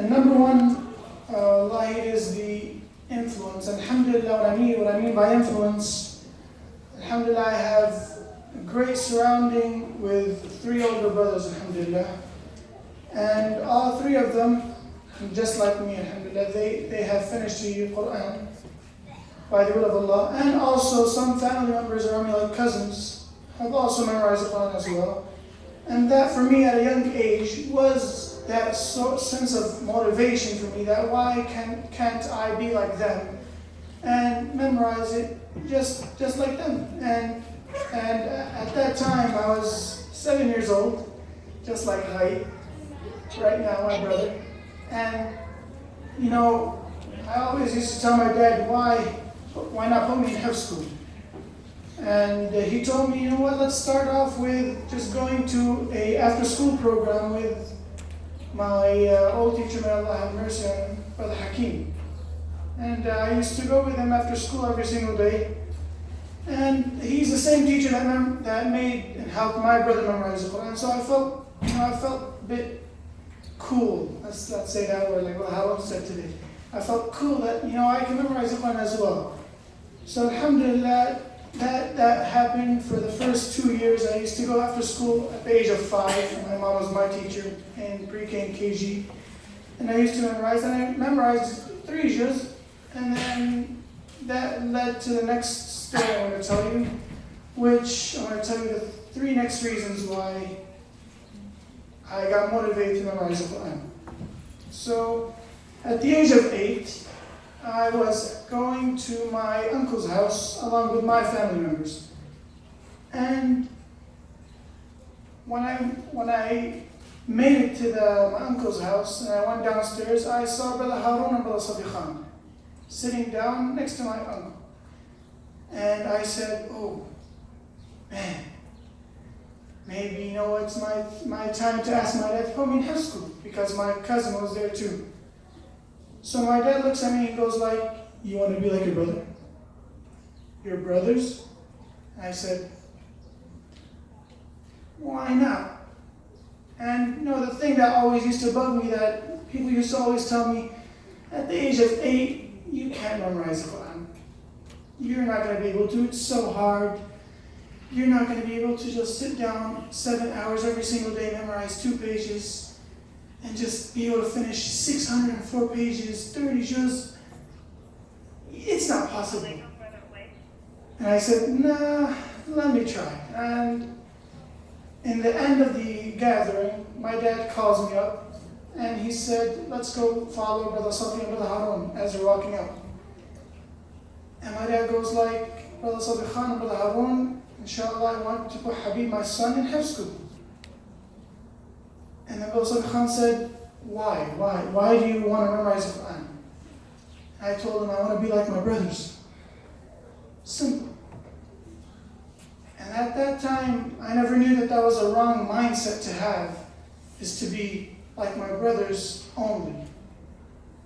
And number one, wallahi, is the influence. Alhamdulillah, what I mean by influence, alhamdulillah, I have a great surrounding with 3 older brothers, alhamdulillah. And all 3 of them, just like me, alhamdulillah, they have finished the Quran by the will of Allah. And also some family members around me, like cousins, have also memorized the Quran as well. And that for me at a young age was that sense of motivation for me, that why can't I be like them and memorize it just like them. And at that time I was 7 years old, just like Haid, right now, my brother. And you know, I always used to tell my dad, why not put me in high school? And he told me, you know what, let's start off with just going to a after-school program with my old teacher, may Allah have mercy on him, Brother Hakeem. And I used to go with him after school every single day. And he's the same teacher that made and helped my brother memorize the Quran. So I felt a bit cool. Let's say that word, like how I said today. I felt cool that I can memorize the Quran as well. So alhamdulillah, that happened for the first 2 years. I used to go after school at the age of 5. My mom was my teacher in pre-K and KG. And I used to memorize, and I memorized 3 years. And then that led to the next story I want to tell you, which I want to tell you the 3 next reasons why I got motivated to memorize the Quran. So at the age of 8, I was going to my uncle's house along with my family members. And when I made it to my uncle's house and I went downstairs, I saw Brother Harun and Brother Safi Khan sitting down next to my uncle. And I said, oh, man, maybe, it's my time to ask my dad to put me in high school, because my cousin was there too. So my dad looks at me and goes like, you want to be like your brother? Your brothers? I said, why not? And the thing that always used to bug me, that people used to always tell me, at the age of 8, you can't memorize the Quran. You're not going to be able to, it's so hard. You're not going to be able to just sit down 7 hours every single day, memorize 2 pages, and just be able to finish 604 pages, 30 juz. It's not possible. And I said, nah, let me try. And in the end of the gathering, my dad calls me up and he said, let's go follow Brother Safi and Brother Harun as they're walking out. And my dad goes like, Brother Safi Khan and Brother Harun, inshallah, I want to put Habeeb, my son, in high school. And then Brother Safi Khan said, why? Why do you want to memorize the Quran? I told him I want to be like my brothers. Simple. And at that time, I never knew that was a wrong mindset to have, is to be like my brothers only.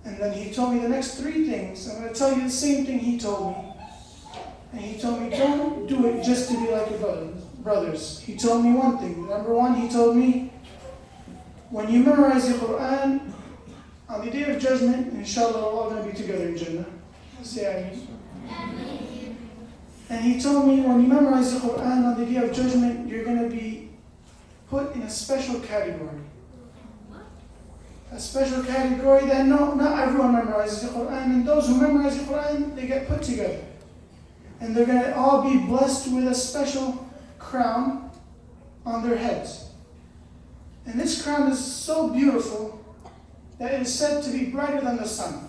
And then he told me the next 3 things. I'm going to tell you the same thing he told me. And he told me, don't do it just to be like your brothers. He told me one thing. Number 1, he told me, when you memorize the Quran, on the Day of Judgment, inshallah, we're all going to be together in Jannah. Say Ameen. And he told me, when you memorize the Quran on the Day of Judgment, you're going to be put in a special category. A special category that not everyone memorizes the Quran, and those who memorize the Quran, they get put together. And they're going to all be blessed with a special crown on their heads. And this crown is so beautiful that it is said to be brighter than the sun,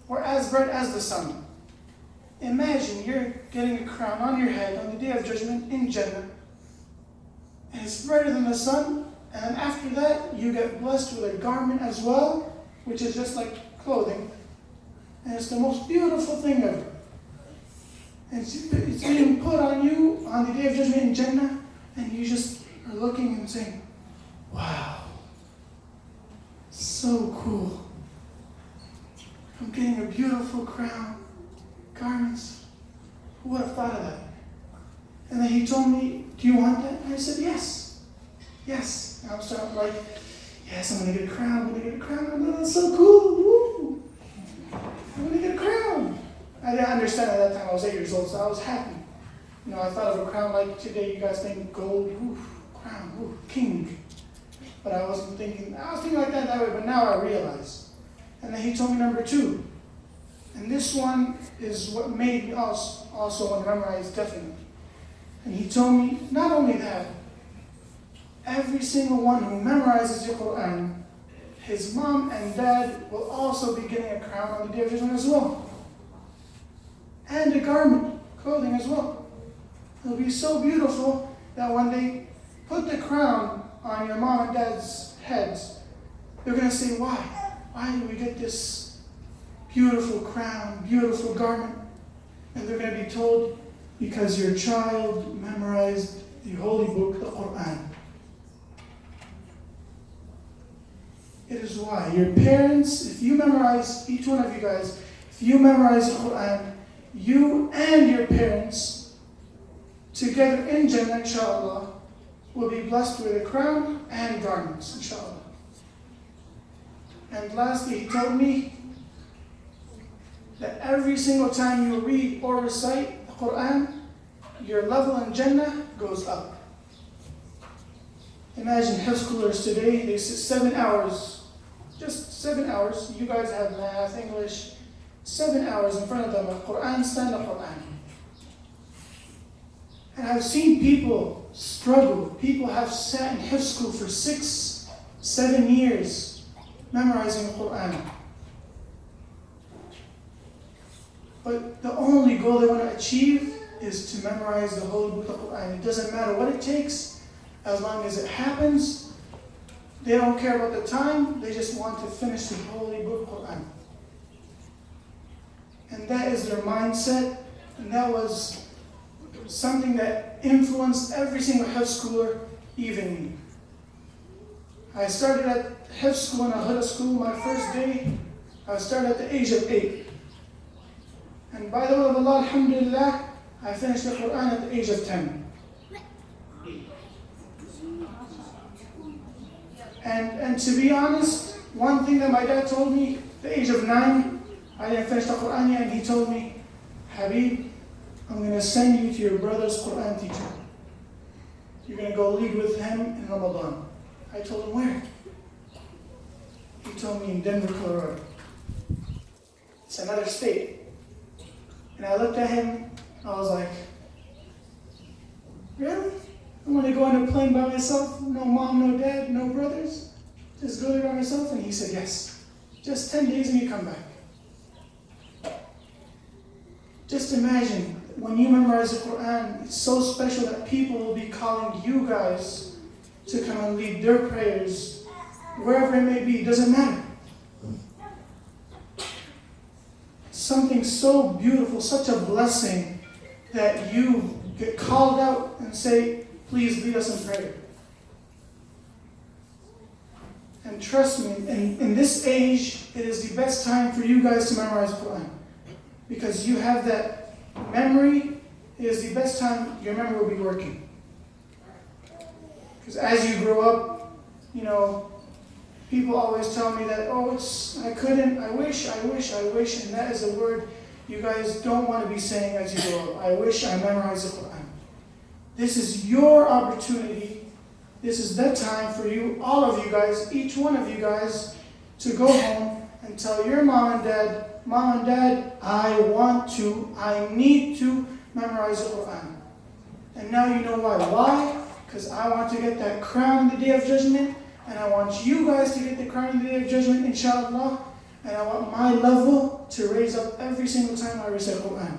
or as bright as the sun. Imagine you're getting a crown on your head on the Day of Judgment in Jannah, and it's brighter than the sun, and then after that you get blessed with a garment as well, which is just like clothing, and it's the most beautiful thing ever. And it's being put on you on the Day of Judgment in Jannah, and you just are looking and saying, wow, so cool. I'm getting a beautiful crown, garments. Who would have thought of that? And then he told me, do you want that? And I said, yes. And I'm starting like, yes, I'm going to get a crown, I'm going to get a crown. feels so cool. Woo. I'm going to get a crown. I didn't understand at that time. I was 8 years old, so I was happy. I thought of a crown like today. You guys think gold, crown, king. But I was thinking like that way, but now I realize. And then he told me number 2. And this one is what made me also want to memorize definitely. And he told me, not only that, every single one who memorizes the Quran, his mom and dad will also be getting a crown on the Day of Judgment as well. And a garment, clothing as well. It'll be so beautiful that when they put the crown on your mom and dad's heads, they're going to say, why? Why did we get this beautiful crown, beautiful garment? And they're going to be told, because your child memorized the holy book, the Quran. It is why. Your parents, if you memorize, each one of you guys, if you memorize the Quran, you and your parents, together in Jannah, inshallah, will be blessed with a crown and garments, inshallah. And lastly, he told me that every single time you read or recite the Quran, your level in Jannah goes up. Imagine high schoolers today, they sit 7 hours, just 7 hours. You guys have math, English, 7 hours in front of them, Quran, stand up Quran. And I've seen people struggle. People have sat in high school for 6, 7 years memorizing the Quran. But the only goal they want to achieve is to memorize the holy book of the Quran. It doesn't matter what it takes, as long as it happens. They don't care about the time, they just want to finish the holy book of the Quran. And that is their mindset, and that was something that influenced every single high schooler, even me. I started at high school in a Huda school. My first day, I started at the age of 8. And by the will of Allah, alhamdulillah, I finished the Quran at the age of 10. And to be honest, one thing that my dad told me, at the age of 9, I didn't finish the Quran yet, and he told me, Habeeb, I'm going to send you to your brother's Quran teacher. You're going to go lead with him in Ramadan. I told him, where? He told me in Denver, Colorado. It's another state. And I looked at him, I was like, really? I'm going to go on a plane by myself? No mom, no dad, no brothers? Just go there by myself? And he said, yes. Just 10 days and you come back. Just imagine, when you memorize the Quran, it's so special that people will be calling you guys to come and lead their prayers, wherever it may be, it doesn't matter. Something so beautiful, such a blessing, that you get called out and say, please lead us in prayer. And trust me, in this age, it is the best time for you guys to memorize the Quran. Because you have that memory, it is the best time your memory will be working. Because as you grow up, people always tell me that, I couldn't, I wish, and that is a word you guys don't want to be saying as you grow up. I wish I memorized the Quran. This is your opportunity. This is the time for you, all of you guys, each one of you guys, to go home and tell your mom and dad, I need to memorize the Quran. And now you know why. Why? Because I want to get that crown on the Day of Judgment, and I want you guys to get the crown on the Day of Judgment, inshallah, and I want my level to raise up every single time I recite Quran.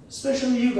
Especially you guys.